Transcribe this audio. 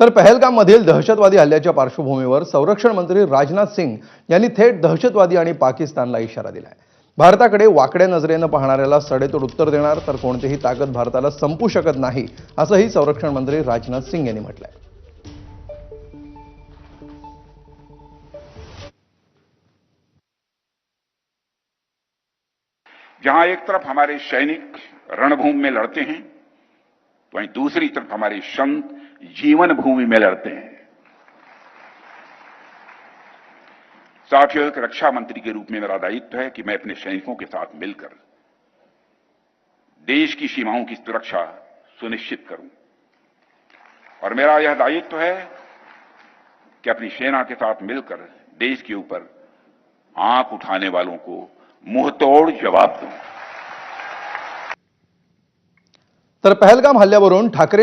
तर पहलगाममधील दहशतवादी हल्ल्याच्या पार्श्वभूमीवर संरक्षण मंत्री राजनाथ सिंग यांनी थेट दहशतवादी आणि पाकिस्तानला इशारा दिलाय। भारताकडे वाकड्या नजरेनं पाहणाऱ्याला सडेतोड उत्तर देणार तर कोणतीही ताकद भारताला संपू शकत नाही, असंही संरक्षण मंत्री राजनाथ सिंग यांनी म्हटलंय। जहां एक तरफ हमारे सैनिक रणभूमि में लड़ते हैं, वहीं दूसरी तरफ हमारे संत जीवन भूमि में लड़ते हैं। साथियों, एक रक्षा मंत्री के रूप में मेरा दायित्व है कि मैं अपने सैनिकों के साथ मिलकर देश की सीमाओं की सुरक्षा सुनिश्चित करूं, और मेरा यह दायित्व है कि अपनी सेना के साथ मिलकर देश के ऊपर आंख उठाने वालों को मुंहतोड़ जवाब दूं। तर पहलगाम हल्ल्यावरून ठाकरे